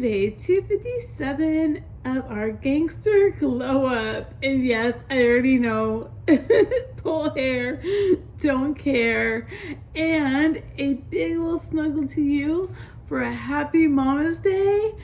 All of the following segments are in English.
today 257 of our Gangster Glow Up. And yes, I already know, pull hair, don't care, and a big little snuggle to you for a happy Mama's Day.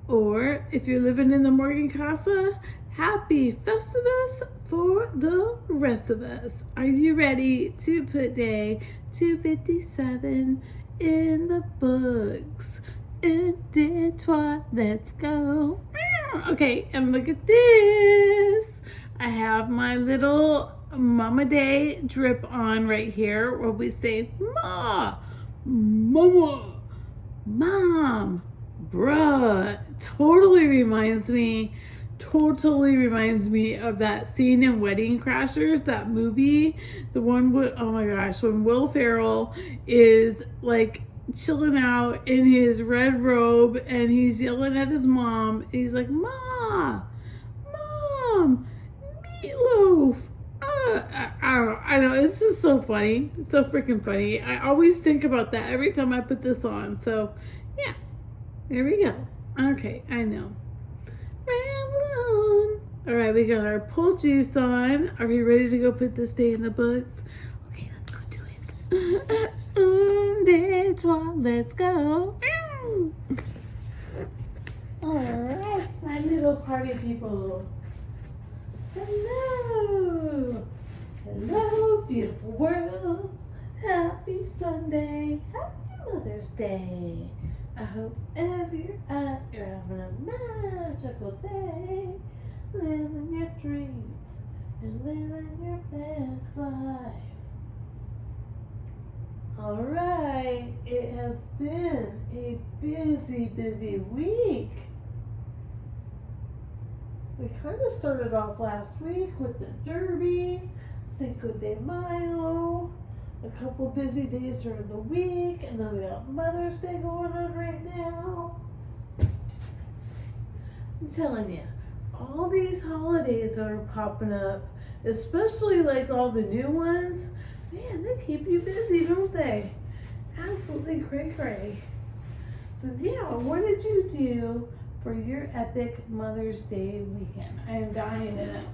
Or if you're living in the Morgan Casa, happy Festivas for the rest of us. Are you ready to put day 257 in the books? Un, deux, trois, let's go. Okay, and look at this. I have my little Mama Day drip on right here where we say Ma, Mama, Mom, bruh. Totally reminds me of that scene in Wedding Crashers, that movie. The one with, oh my gosh, when Will Ferrell is like chilling out in his red robe and he's yelling at his mom. He's like, Mom, meatloaf. I know, it's just so funny. It's so freaking funny. I always think about that every time I put this on. So, yeah, there we go. Okay, I know. Ramblin'. All right, we got our pull juice on. Are we ready to go put this day in the books? Okay, let's go do it. Let's go. All right, my little party people. Hello. Hello, beautiful world. Happy Sunday. Happy Mother's Day. I hope you're having a magical day. Living your dreams and living your best life. Alright, it has been a busy week. We kind of started off last week with the Derby, Cinco de Mayo, a couple busy days during the week, and then we got Mother's Day going on right now. I'm telling you, all these holidays that are popping up, especially like all the new ones, man, they keep you busy, don't they? Absolutely cray. So yeah, what did you do for your epic Mother's Day weekend? I am dying to know.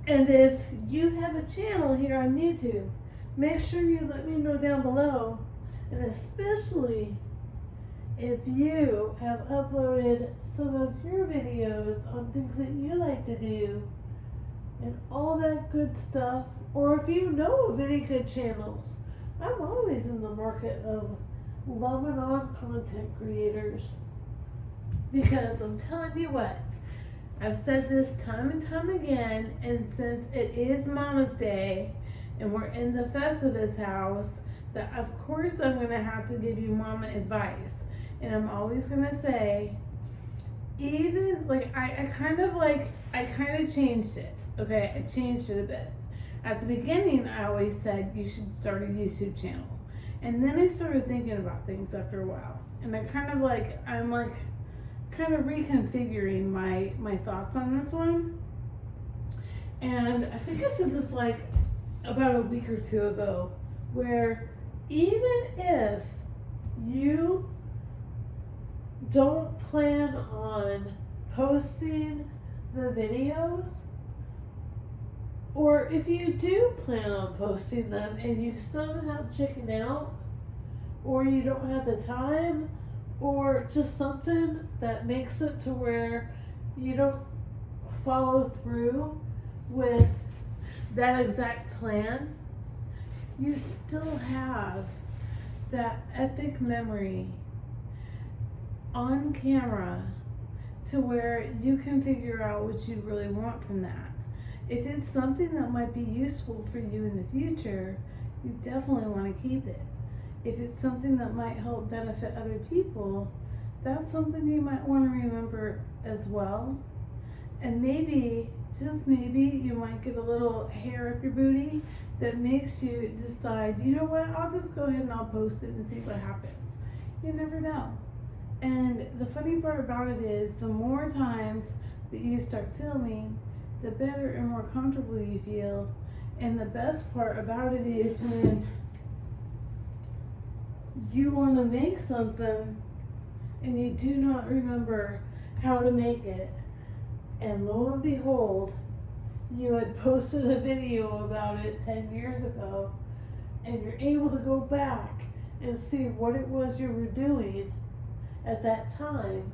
And if you have a channel here on YouTube, make sure you let me know down below. And especially if you have uploaded some of your videos on things that you like to do and all that good stuff, or if you know of any good channels. I'm always in the market of loving on content creators, because I'm telling you what, I've said this time and time again, and since it is Mama's Day and we're in the Festivas house, that of course I'm going to have to give you mama advice. And I'm always going to say, even like I kind of changed it. Okay, I changed it a bit. At the beginning, I always said you should start a YouTube channel. And then I started thinking about things after a while. And I'm kind of reconfiguring my thoughts on this one. And I think I said this like about a week or two ago, where even if you don't plan on posting the videos, or if you do plan on posting them and you somehow chicken out, or you don't have the time, or just something that makes it to where you don't follow through with that exact plan, you still have that epic memory on camera to where you can figure out what you really want from that. If it's something that might be useful for you in the future, you definitely want to keep it. If it's something that might help benefit other people, that's something you might want to remember as well. And maybe, just maybe, you might get a little hair up your booty that makes you decide, you know what, I'll just go ahead and I'll post it and see what happens. You never know. And the funny part about it is, the more times that you start filming, the better and more comfortable you feel. And the best part about it is when you want to make something and you do not remember how to make it, and lo and behold, you had posted a video about it 10 years ago, and you're able to go back and see what it was you were doing at that time,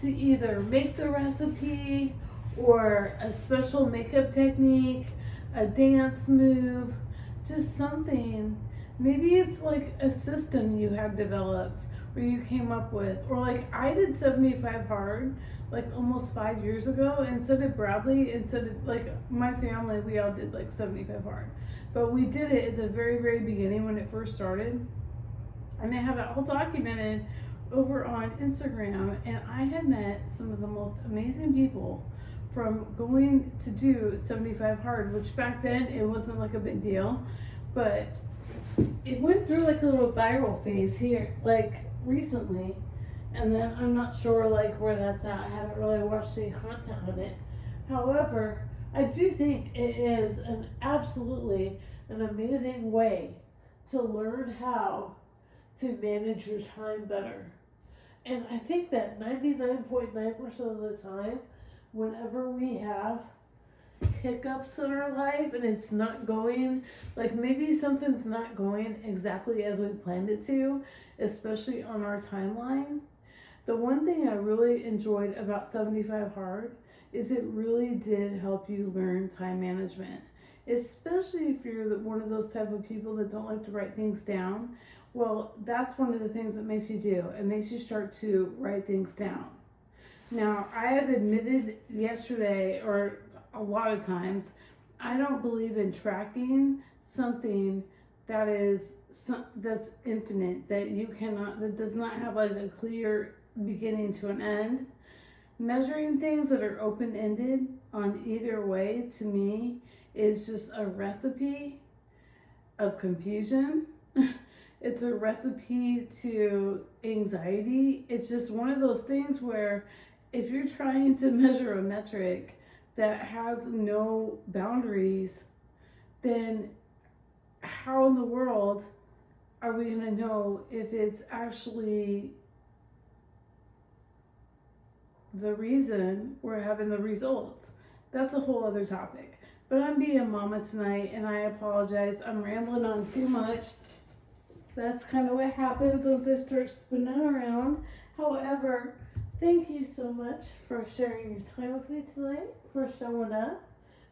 to either make the recipe or a special makeup technique, a dance move, just something. Maybe it's like a system you have developed or you came up with, or like I did 75 hard like almost 5 years ago, and so did Bradley, and so did like my family. We all did like 75 hard, but we did it at the very beginning when it first started, and I have it all documented over on Instagram. And I had met some of the most amazing people from going to do 75 hard, which back then it wasn't like a big deal, but it went through like a little viral phase here like recently, and then I'm not sure like where that's at. I haven't really watched any content on it. However, I do think it is absolutely an amazing way to learn how to manage your time better. And I think that 99.9% of the time, whenever we have hiccups in our life and it's not going, like maybe something's not going exactly as we planned it to, especially on our timeline, the one thing I really enjoyed about 75 hard is it really did help you learn time management, especially if you're one of those type of people that don't like to write things down. Well, that's one of the things that makes you do. It makes you start to write things down. Now, I have admitted yesterday, or a lot of times, I don't believe in tracking something that is that's infinite, that you cannot, that does not have like a clear beginning to an end. Measuring things that are open-ended on either way, to me, is just a recipe of confusion. It's a recipe to anxiety. It's just one of those things where if you're trying to measure a metric that has no boundaries, then how in the world are we going to know if it's actually the reason we're having the results? That's a whole other topic. But I'm being mama tonight, and I apologize. I'm rambling on too much. That's kind of what happens once I start spinning around. However, thank you so much for sharing your time with me tonight, for showing up,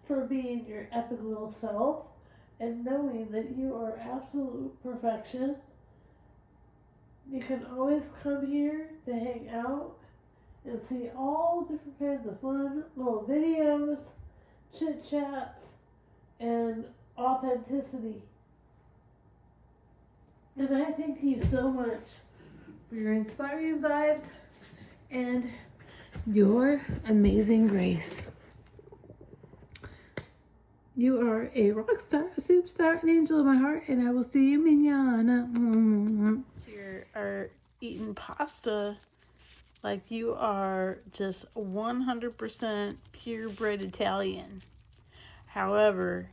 for being your epic little self, and knowing that you are absolute perfection. You can always come here to hang out and see all different kinds of fun little videos, chit chats, and authenticity. And I thank you so much for your inspiring vibes and your amazing grace. You are a rock star, a superstar, an angel of my heart, and I will see you manana. You are eating pasta like you are just 100% purebred Italian. However,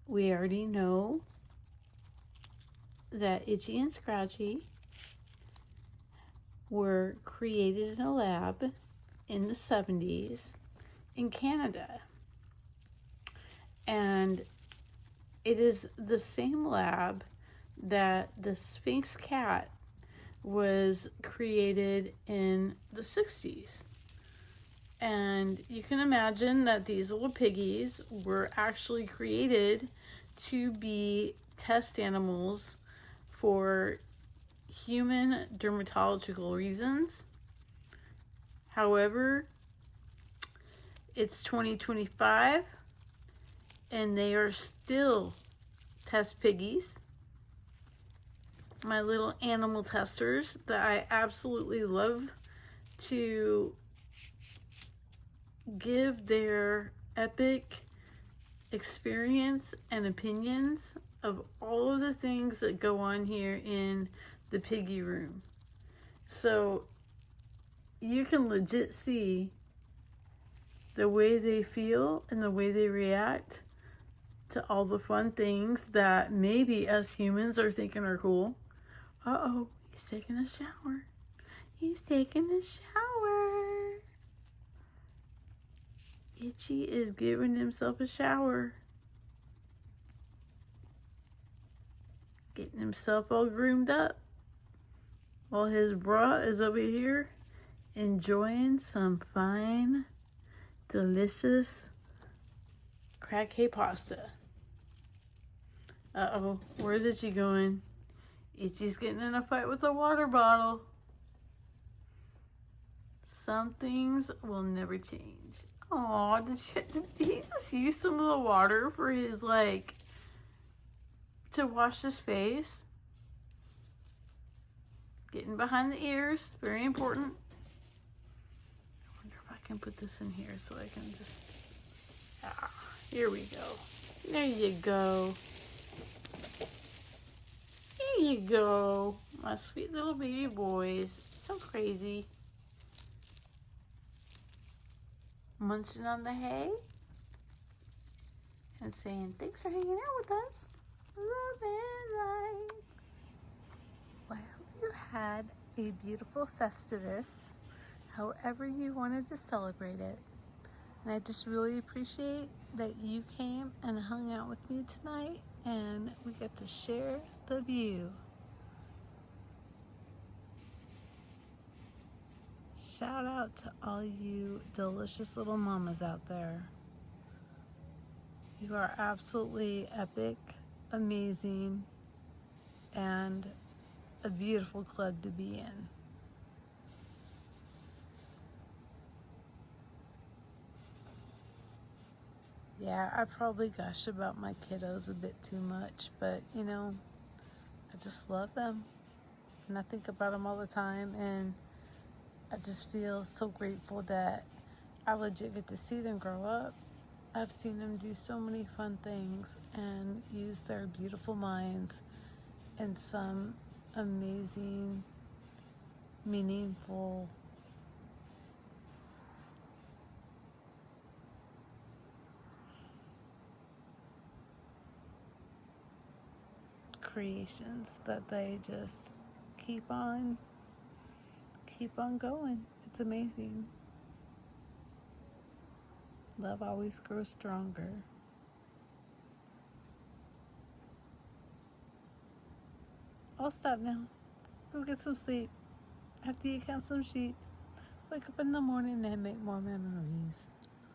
we already know that Itchy and Scratchy were created in a lab in the 70s in Canada. And it is the same lab that the Sphinx cat was created in the 60s. And you can imagine that these little piggies were actually created to be test animals for human dermatological reasons. However, it's 2025 and they are still test piggies. My little animal testers that I absolutely love to give their epic experience and opinions of all of the things that go on here in the piggy room. So you can legit see the way they feel and the way they react to all the fun things that maybe us humans are thinking are cool. Uh-oh, he's taking a shower. He's taking a shower. Itchy is giving himself a shower. Getting himself all groomed up. While his bra is over here enjoying some fine, delicious crab cake pasta. Uh-oh, where's Itchy going? Itchy's getting in a fight with a water bottle. Some things will never change. Aw, did he just use some of the water for his, like, to wash his face? Getting behind the ears, very important. I wonder if I can put this in here so I can just, here we go. There you go. There you go. My sweet little baby boys. So crazy. Munching on the hay. And saying, thanks for hanging out with us. Love and light. Well, I hope you had a beautiful Festivus, however you wanted to celebrate it. And I just really appreciate that you came and hung out with me tonight, and we get to share the view. Shout out to all you delicious little mamas out there. You are absolutely epic, amazing, and a beautiful club to be in. Yeah, I probably gush about my kiddos a bit too much, but you know, I just love them. And I think about them all the time, and I just feel so grateful that I legit get to see them grow up. I've seen them do so many fun things and use their beautiful minds in some amazing, meaningful creations that they just keep on going. It's amazing. Love always grows stronger. I'll stop now. Go get some sleep. After you count some sheep, wake up in the morning and make more memories.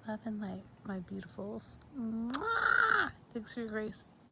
Love and light, my beautifuls. Mwah! Thanks for your grace.